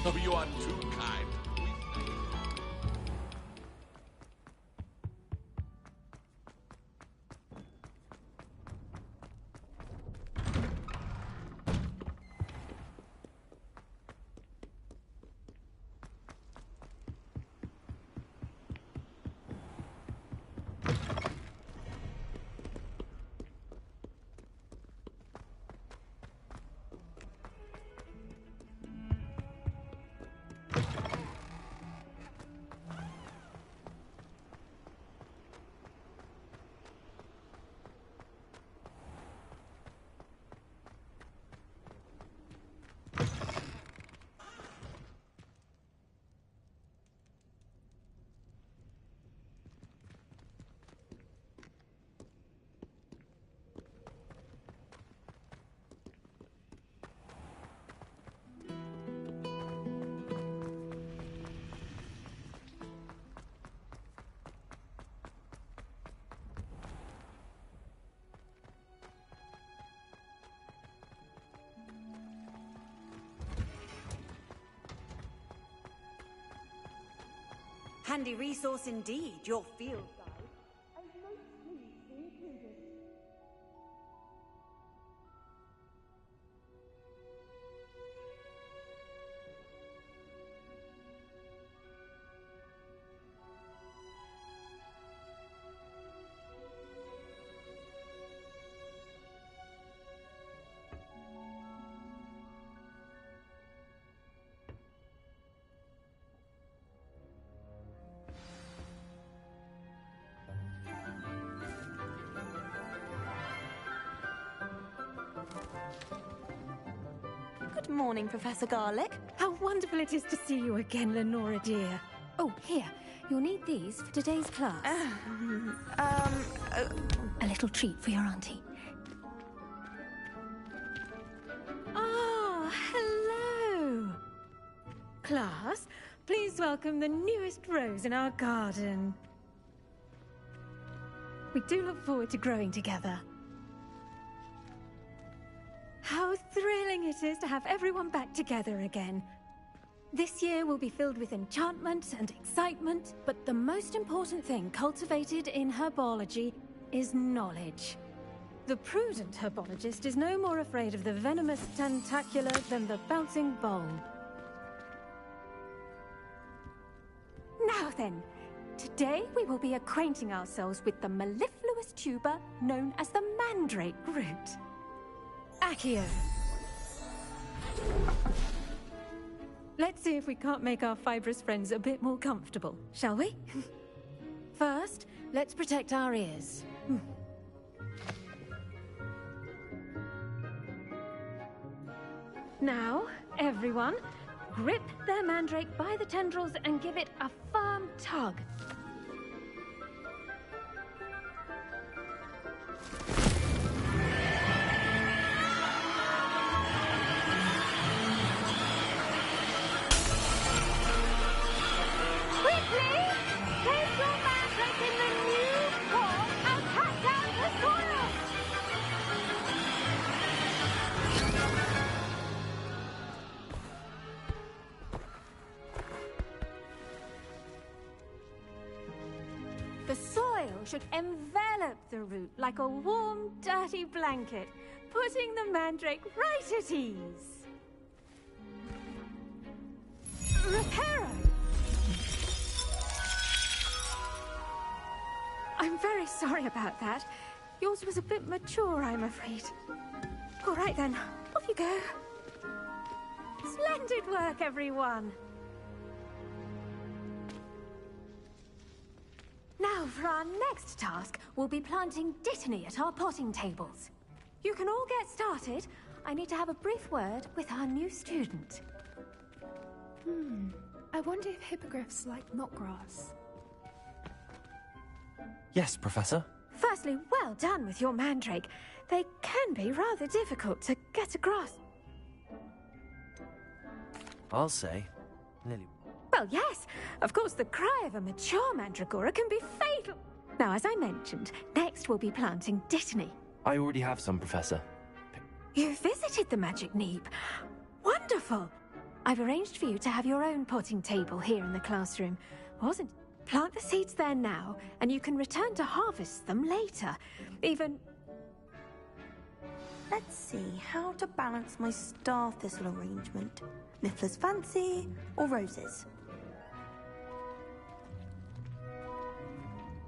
Oh, you are too kind. Handy resource indeed, your field guide. And no sleep included. Good morning, Professor Garlic. How wonderful it is to see you again, Lenora dear. Oh, here. You'll need these for today's class. A little treat for your auntie. Ah, hello. Class, please welcome the newest rose in our garden. We do look forward to growing together. How thrilling it is to have everyone back together again. This year will be filled with enchantment and excitement, but the most important thing cultivated in herbology is knowledge. The prudent herbologist is no more afraid of the venomous tentacular than the bouncing bowl. Now then, today we will be acquainting ourselves with the mellifluous tuber known as the mandrake root. Accio. Let's see if we can't make our fibrous friends a bit more comfortable, shall we? First, let's protect our ears. Now, everyone, grip their mandrake by the tendrils and give it a firm tug. The soil should envelop the root like a warm, dirty blanket, putting the mandrake right at ease. Reparo! I'm very sorry about that. Yours was a bit mature, I'm afraid. All right then, off you go. Splendid work, everyone. Now, for our next task, we'll be planting dittany at our potting tables. You can all get started. I need to have a brief word with our new student. I wonder if hippogriffs like knotgrass. Yes, Professor. Firstly, well done with your mandrake. They can be rather difficult to get across. I'll say. Nearly. Well, yes. Of course, the cry of a mature mandragora can be fatal. Now, as I mentioned, next we'll be planting dittany. I already have some, Professor. You visited the magic neep. Wonderful. I've arranged for you to have your own potting table here in the classroom. Wasn't? Plant the seeds there now, and you can return to harvest them later. Even... Let's see how to balance my star thistle arrangement. Niffler's fancy or roses?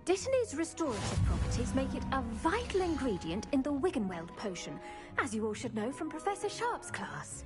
Dittany's restorative properties make it a vital ingredient in the Wiggenweld potion, as you all should know from Professor Sharp's class.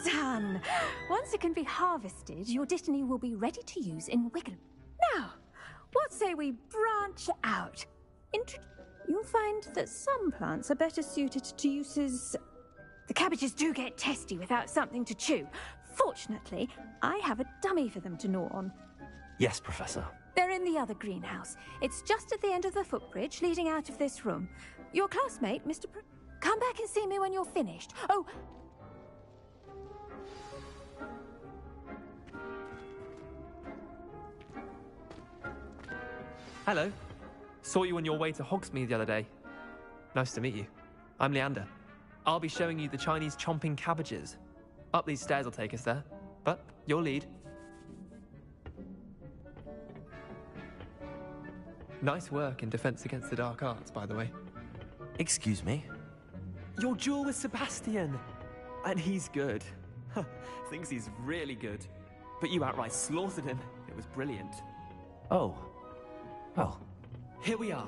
Done! Once it can be harvested, your Dittany will be ready to use in Wiggen. Now, what say we branch out? You'll find that some plants are better suited to uses... The cabbages do get testy without something to chew. Fortunately, I have a dummy for them to gnaw on. Yes, Professor. They're in the other greenhouse. It's just at the end of the footbridge leading out of this room. Your classmate, Mr. Come back and see me when you're finished. Oh... Hello. Saw you on your way to Hogsmeade the other day. Nice to meet you. I'm Leander. I'll be showing you the Chinese chomping cabbages. Up these stairs will take us there, but you'll lead. Nice work in Defense Against the Dark Arts, by the way. Excuse me? Your duel with Sebastian! And he's good. Thinks he's really good. But you outright slaughtered him. It was brilliant. Oh. Well. Here we are.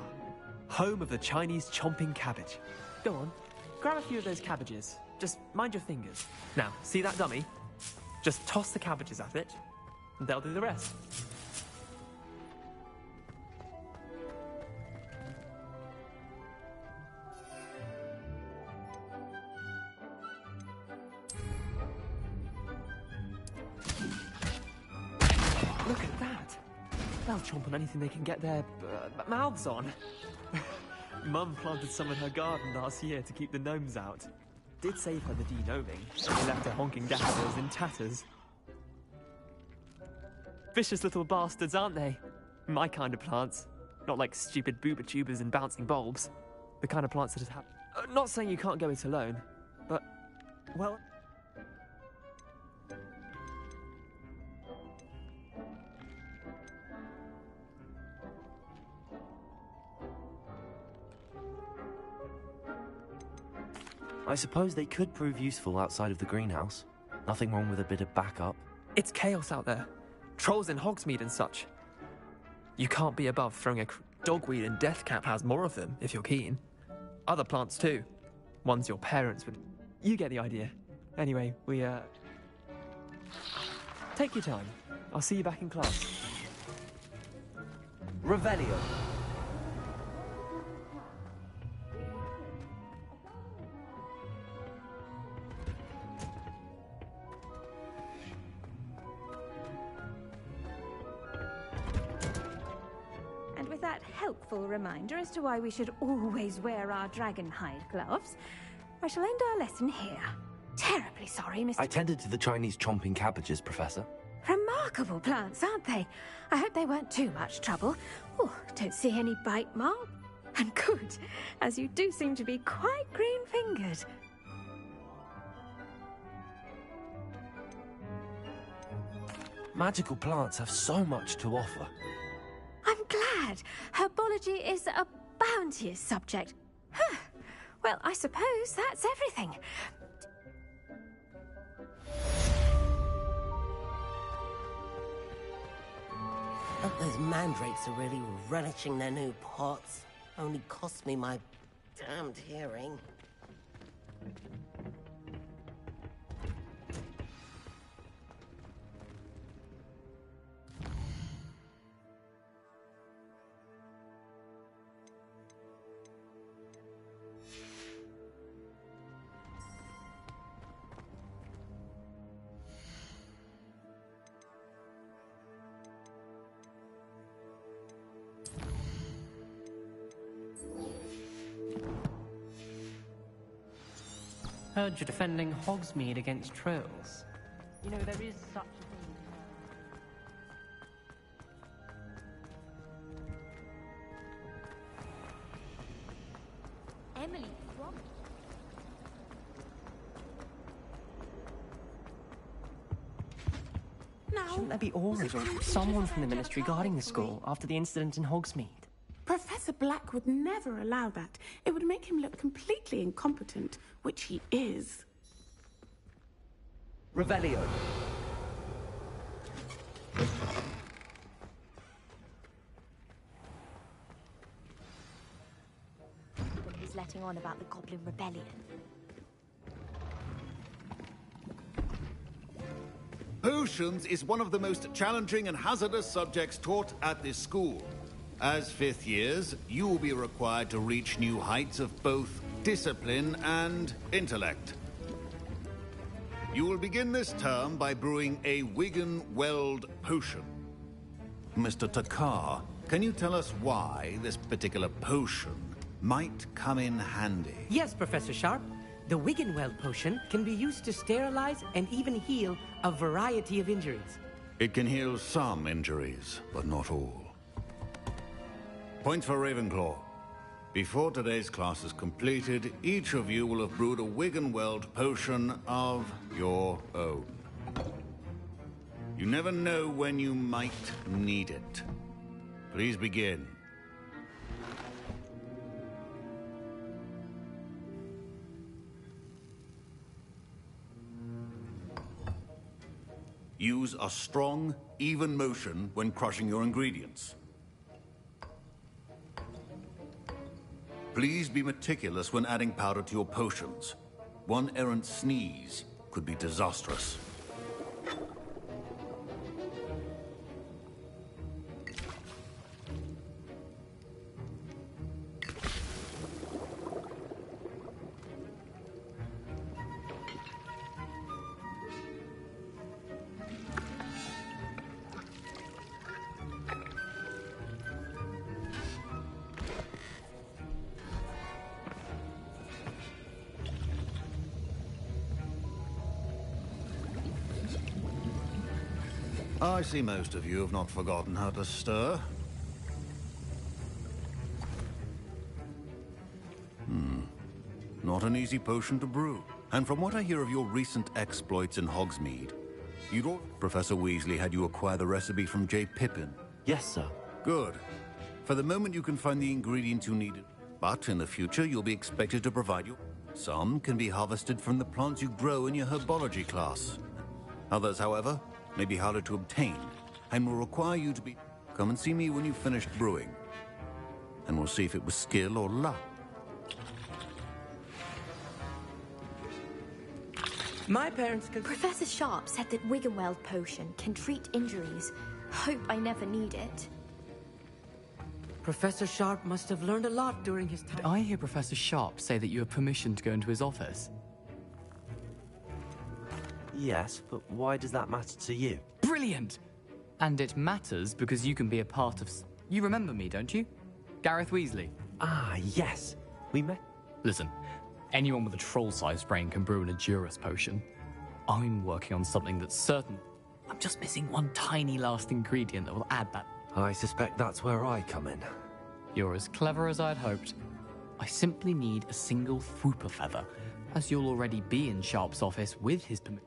Home of the Chinese chomping cabbage. Go on. Grab a few of those cabbages. Just mind your fingers. Now, see that dummy? Just toss the cabbages at it, and they'll do the rest. Look at that! They'll chomp on anything they can get their mouths on. Mum planted some in her garden last year to keep the gnomes out. Did save her the de-gnoming, and left her honking daffodils in tatters. Vicious little bastards, aren't they? My kind of plants. Not like stupid booba tubers and bouncing bulbs. The kind of plants that have... not saying you can't go it alone, but... well... I suppose they could prove useful outside of the greenhouse. Nothing wrong with a bit of backup. It's chaos out there. Trolls in Hogsmeade and such. You can't be above throwing a dogweed, and Deathcap has more of them, if you're keen. Other plants too. Ones your parents would... You get the idea. Anyway, we, take your time. I'll see you back in class. Revelio. Helpful reminder as to why we should always wear our dragon hide gloves. I shall end our lesson here. Terribly sorry, Mr. I tended to the Chinese chomping cabbages, Professor. Remarkable plants, aren't they? I hope they weren't too much trouble. Oh, don't see any bite mark. And good, as you do seem to be quite green-fingered. Magical plants have so much to offer. I'm glad. Herbology is a bounteous subject. Huh. Well, I suppose that's everything. Hope those mandrakes are really relishing their new pots. Only cost me my damned hearing. Heard you're defending Hogsmeade against trolls. You know, there is such a thing. Emily promised. Shouldn't there be always someone from the Ministry guarding the school after the incident in Hogsmeade? Professor Black would never allow that. It would make him look completely incompetent, which he is. Revelio. He's letting on about the Goblin Rebellion. Potions is one of the most challenging and hazardous subjects taught at this school. As fifth years, you will be required to reach new heights of both discipline and intellect. You will begin this term by brewing a Wiggenweld potion. Mr. Takar, can you tell us why this particular potion might come in handy? Yes, Professor Sharp. The Wiggenweld potion can be used to sterilize and even heal a variety of injuries. It can heal some injuries, but not all. Points for Ravenclaw. Before today's class is completed, each of you will have brewed a Wiggenweld potion of your own. You never know when you might need it. Please begin. Use a strong, even motion when crushing your ingredients. Please be meticulous when adding powder to your potions. One errant sneeze could be disastrous. I see most of you have not forgotten how to stir. Not an easy potion to brew. And from what I hear of your recent exploits in Hogsmeade, Professor Weasley had you acquire the recipe from J. Pippin. Yes, sir. Good. For the moment, you can find the ingredients you needed. But in the future, you'll be expected to provide you. Some can be harvested from the plants you grow in your herbology class. Others, however, may be harder to obtain, and will require you to be... Come and see me when you've finished brewing, and we'll see if it was skill or luck. My parents could... Professor Sharp said that Wiggenweld potion can treat injuries. Hope I never need it. Professor Sharp must have learned a lot during his time. Did I hear Professor Sharp say that you have permission to go into his office? Yes, but why does that matter to you? Brilliant! And it matters because you can be a part of... You remember me, don't you? Gareth Weasley. Ah, yes. We met... Listen, anyone with a troll-sized brain can brew an Edurus potion. I'm working on something that's certain. I'm just missing one tiny last ingredient that will add that... I suspect that's where I come in. You're as clever as I'd hoped. I simply need a single Fwooper feather, as you'll already be in Sharp's office with his permission.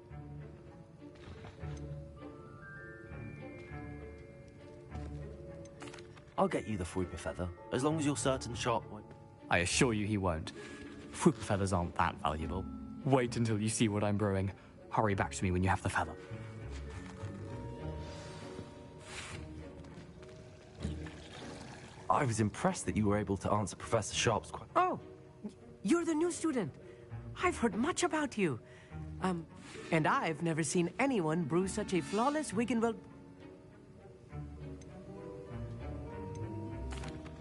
I'll get you the Fwooper feather, as long as you're certain Sharp won't. I assure you he won't. Fwooper feathers aren't that valuable. Wait until you see what I'm brewing. Hurry back to me when you have the feather. I was impressed that you were able to answer Professor Sharp's question. Oh, you're the new student. I've heard much about you. And I've never seen anyone brew such a flawless Wiggenweld...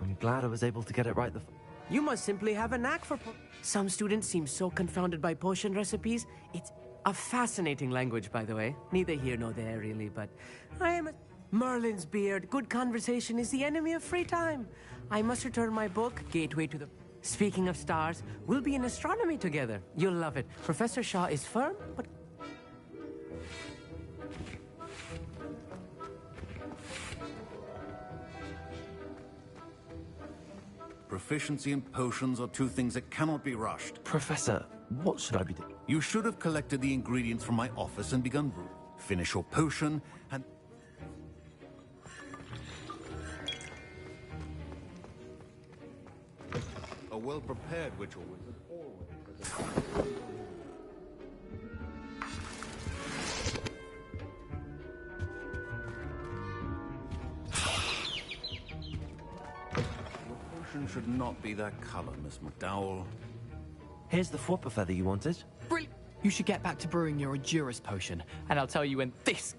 I'm glad I was able to get it right the You must simply have a knack for... Some students seem so confounded by potion recipes. It's a fascinating language, by the way. Neither here nor there, really, but I am a... Merlin's beard. Good conversation is the enemy of free time. I must return my book, Gateway to the... Speaking of stars, we'll be in astronomy together. You'll love it. Professor Shaw is firm, but... Proficiency and potions are two things that cannot be rushed. Professor, what should I be doing? You should have collected the ingredients from my office and begun brewing. Finish your potion and... A well-prepared ritual wizard always... Should not be that color, Miss McDowell. Here's the Fwopper feather you wanted. Brilliant! You should get back to brewing your Adurus potion, and I'll tell you when this...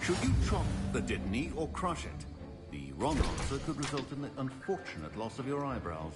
Should you chop the Didney or crush it? The wrong answer could result in the unfortunate loss of your eyebrows.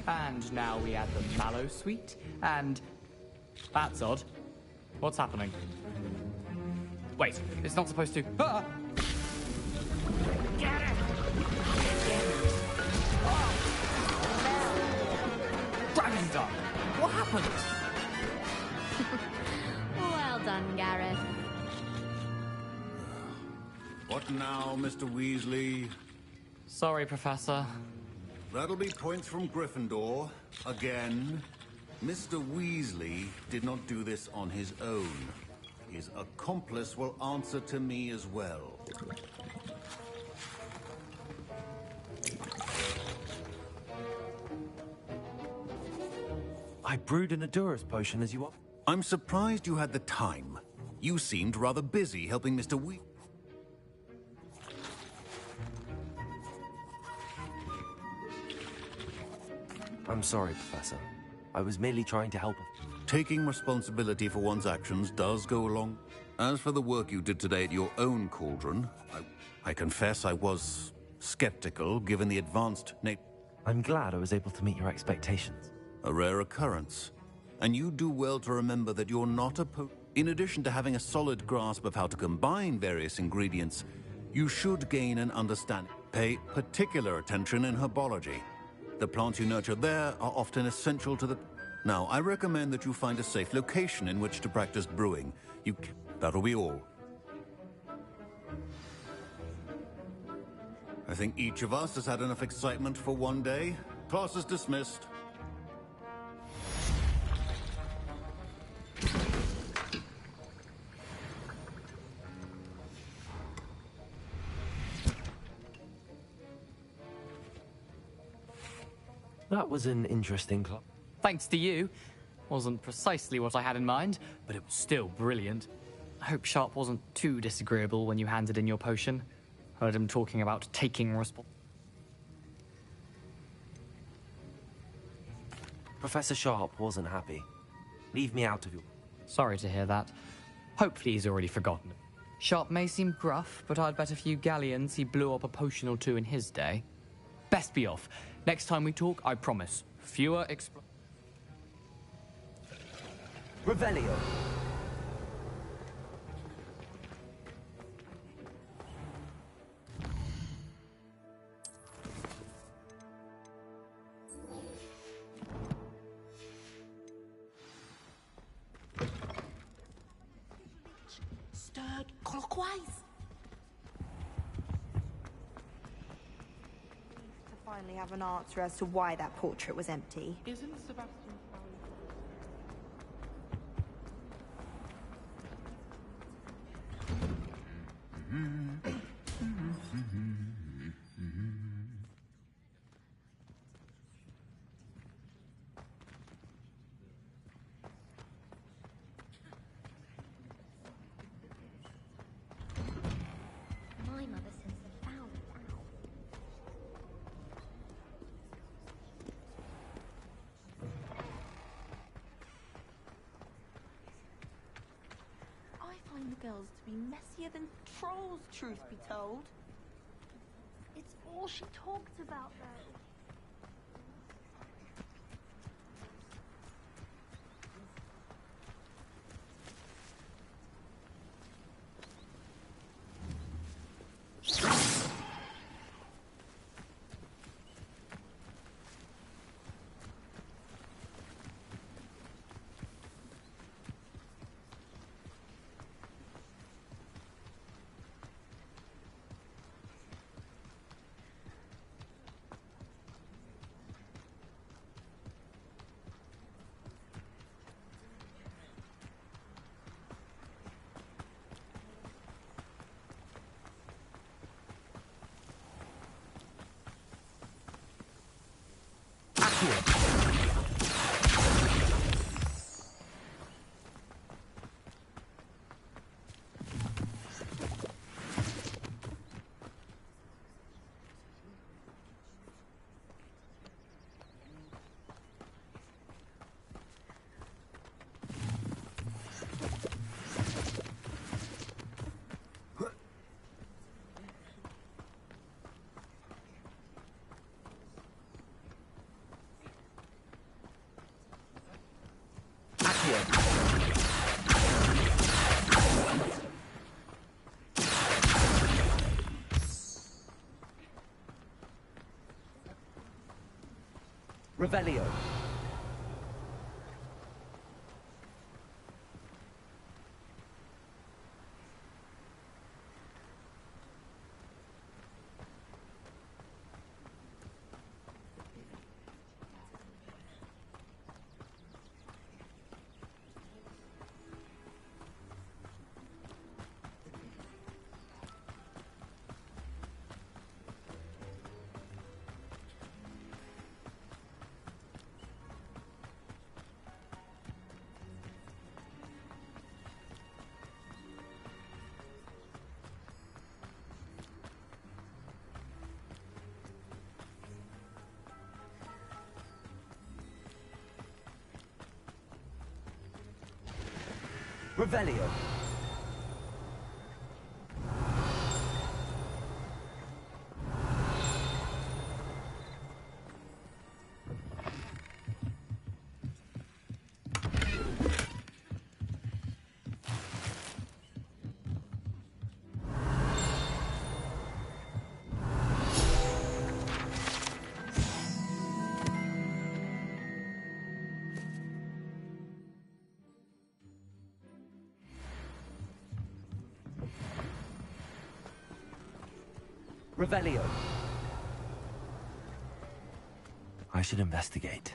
And now we add the mallow sweet, and... That's odd. What's happening? Wait, it's not supposed to... Ah! Get it! Dragon's done! What happened? Well done, Gareth. What now, Mr. Weasley? Sorry, Professor. That'll be points from Gryffindor. Again. Mr. Weasley did not do this on his own. His accomplice will answer to me as well. I brewed an Adurus potion as you offered. I'm surprised you had the time. You seemed rather busy helping Mr. Weasley. I'm sorry, Professor. I was merely trying to help. Taking responsibility for one's actions does go along. As for the work you did today at your own cauldron, I confess I was skeptical given the advanced nature. I'm glad I was able to meet your expectations. A rare occurrence. And you do well to remember that you're not a In addition to having a solid grasp of how to combine various ingredients, you should gain an understanding. Pay particular attention in herbology. The plants you nurture there are often essential to the... Now, I recommend that you find a safe location in which to practice brewing. That'll be all. I think each of us has had enough excitement for one day. Class is dismissed. That was an interesting club. Thanks to you. Wasn't precisely what I had in mind, but it was still brilliant. I hope Sharp wasn't too disagreeable when you handed in your potion. Heard him talking about taking Professor Sharp wasn't happy. Leave me out of your... Sorry to hear that. Hopefully he's already forgotten. Sharp may seem gruff, but I'd bet a few galleons he blew up a potion or two in his day. Best be off. Next time we talk, I promise. Fewer Revelio. Stirred clockwise. To finally have an answer as to why that portrait was empty. Isn't Sebastian... girls to be messier than trolls, truth be told. It's all she talks about, though. Revelio. Revelio. Revelio. I should investigate.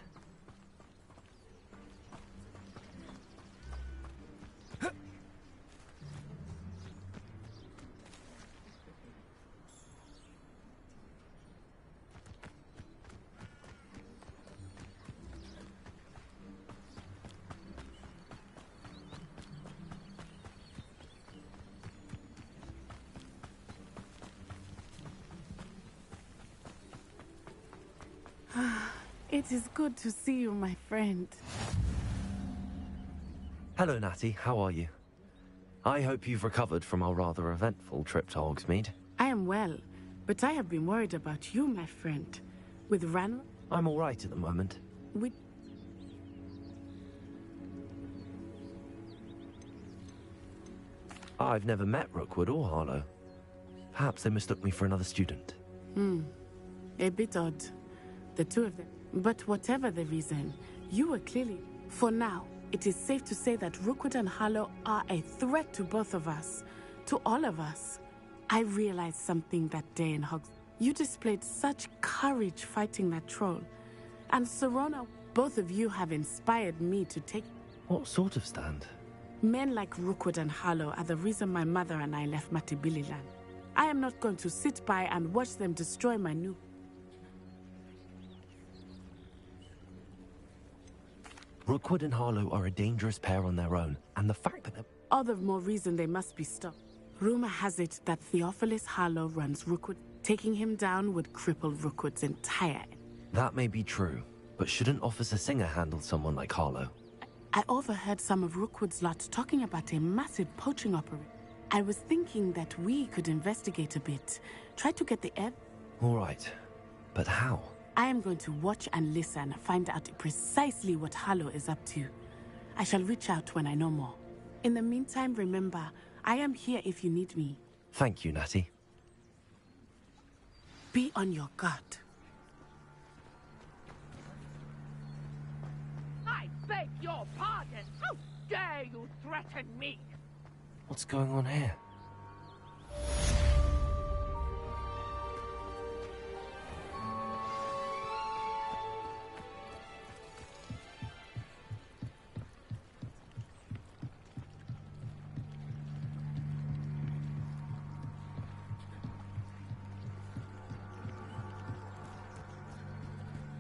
It is good to see you, my friend. Hello, Natty. How are you? I hope you've recovered from our rather eventful trip to Hogsmeade. I am well, but I have been worried about you, my friend. With Ran... I'm all right at the moment. With... I've never met Rookwood or Harlow. Perhaps they mistook me for another student. A bit odd. The two of them. But whatever the reason, you were clearly... For now, it is safe to say that Rookwood and Harlow are a threat to both of us. To all of us. I realized something that day in Hogsmeade. You displayed such courage fighting that troll. And Serona, both of you have inspired me to take... What sort of stand? Men like Rookwood and Harlow are the reason my mother and I left Matibililand. I am not going to sit by and watch them destroy my new... Rookwood and Harlow are a dangerous pair on their own, and the fact that they're... All the more reason they must be stopped. Rumor has it that Theophilus Harlow runs Rookwood. Taking him down would cripple Rookwood's entire... That may be true, but shouldn't Officer Singer handle someone like Harlow? I overheard some of Rookwood's lot talking about a massive poaching operation. I was thinking that we could investigate a bit. Try to get the air. All right. But how? I am going to watch and listen, find out precisely what Harlow is up to. I shall reach out when I know more. In the meantime, remember, I am here if you need me. Thank you, Natty. Be on your guard. I beg your pardon! How dare you threaten me? What's going on here?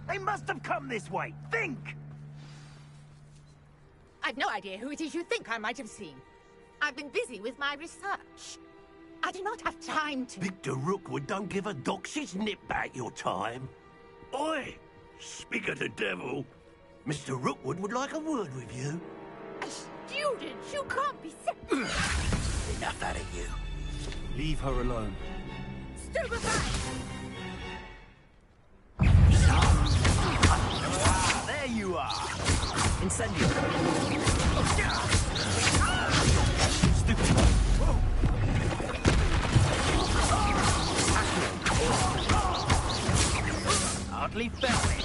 They must have come this way. Think! I've no idea who it is you think I might have seen. I've been busy with my research. I do not have time to... Victor Rookwood don't give a doxy's nip back your time. Oi! Speak of the devil. Mr. Rookwood would like a word with you. A student? You can't be serious. Enough out of you. Leave her alone. Stupefy! There you are. Incendio. Stupid. Hardly felt it.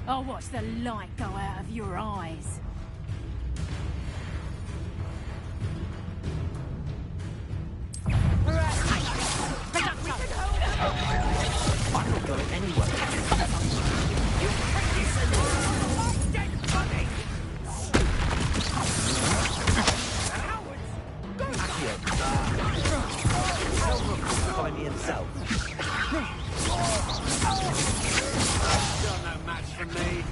I'll watch the light go out of your eyes. I'm not going anywhere. Find me himself. You're no match for me.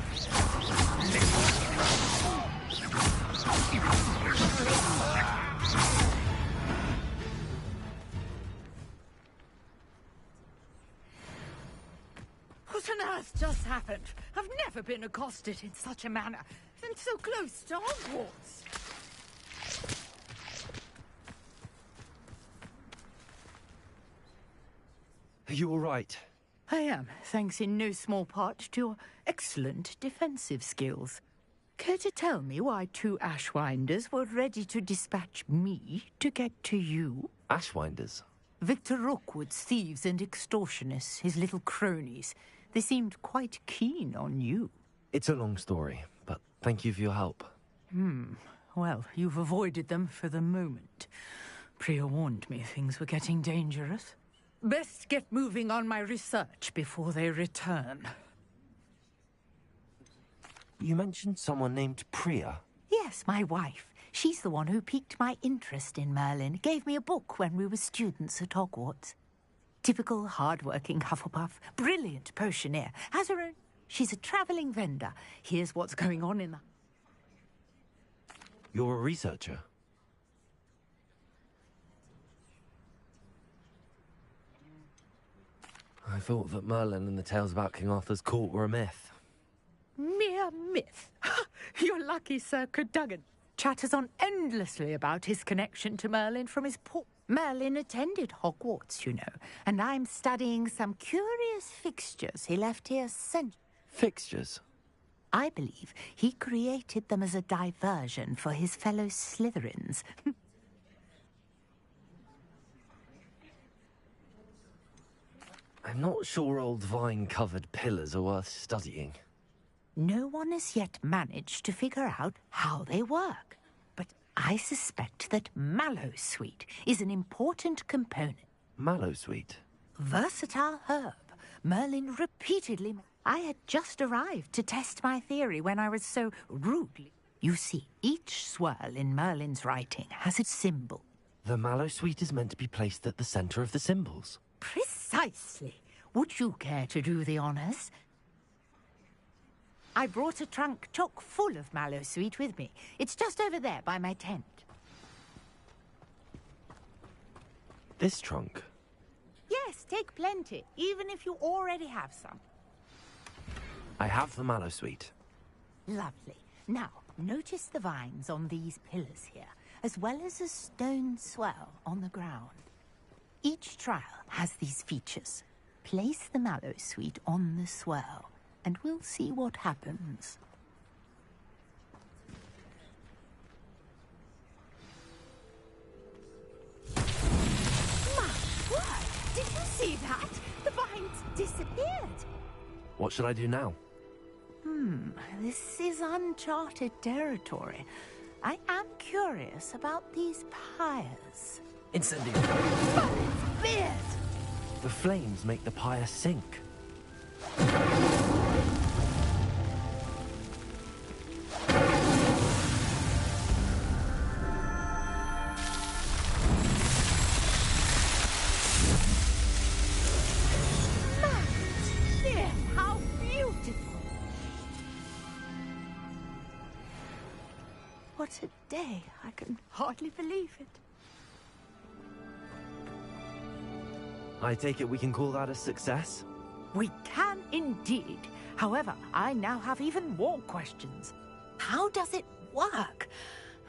What on earth just happened? I've never been accosted in such a manner, and so close to Hogwarts. Are you all right? I am, thanks in no small part to your excellent defensive skills. Care to tell me why two Ashwinders were ready to dispatch me to get to you? Ashwinders? Victor Rookwood's thieves and extortionists, his little cronies. They seemed quite keen on you. It's a long story, but thank you for your help. Well, you've avoided them for the moment. Priya warned me things were getting dangerous. Best get moving on my research before they return. You mentioned someone named Priya. Yes, my wife. She's the one who piqued my interest in Merlin. Gave me a book when we were students at Hogwarts. Typical hard-working Hufflepuff. Brilliant potioneer. Has her own... She's a travelling vendor. Here's what's going on in the... You're a researcher? I thought that Merlin and the tales about King Arthur's court were a myth. Mere myth. You're lucky Sir Cadogan chatters on endlessly about his connection to Merlin from his port. Merlin attended Hogwarts, you know, and I'm studying some curious fixtures he left here Fixtures? I believe he created them as a diversion for his fellow Slytherins. I'm not sure old vine-covered pillars are worth studying. No one has yet managed to figure out how they work. But I suspect that mallowsweet is an important component. Mallowsweet? Versatile herb. Merlin repeatedly... I had just arrived to test my theory when I was so rudely... You see, each swirl in Merlin's writing has its symbol. The mallowsweet is meant to be placed at the centre of the symbols. Precisely. Would you care to do the honours? I brought a trunk chock full of mallowsweet with me. It's just over there by my tent. This trunk? Yes, take plenty, even if you already have some. I have the mallow sweet. Lovely. Now, notice the vines on these pillars here, as well as a stone swell on the ground. Each trial has these features. Place the mallow sweet on the swell, and we'll see what happens. My word! Did you see that? The vines disappeared. What should I do now? This is uncharted territory. I am curious about these pyres. Incendio. But it's weird! The flames make the pyre sink. How beautiful! What a day. I can hardly believe it. I take it we can call that a success? We can indeed. However, I now have even more questions. How does it work?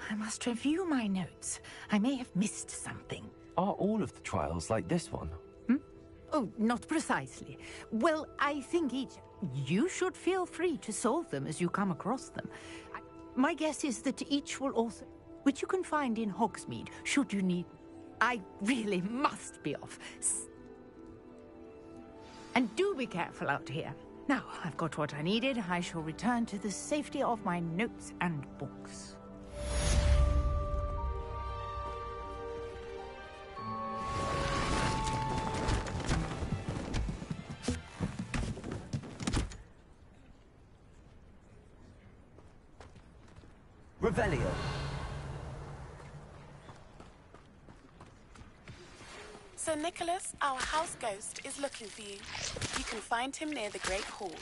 I must review my notes. I may have missed something. Are all of the trials like this one? Oh, not precisely. Well, I think each... You should feel free to solve them as you come across them. My guess is that each will also... Which you can find in Hogsmeade, should you need... I really must be off. And do be careful out here. Now, I've got what I needed. I shall return to the safety of my notes and books. Revelio. Sir Nicholas, our house ghost, is looking for you. You can find him near the Great Hall.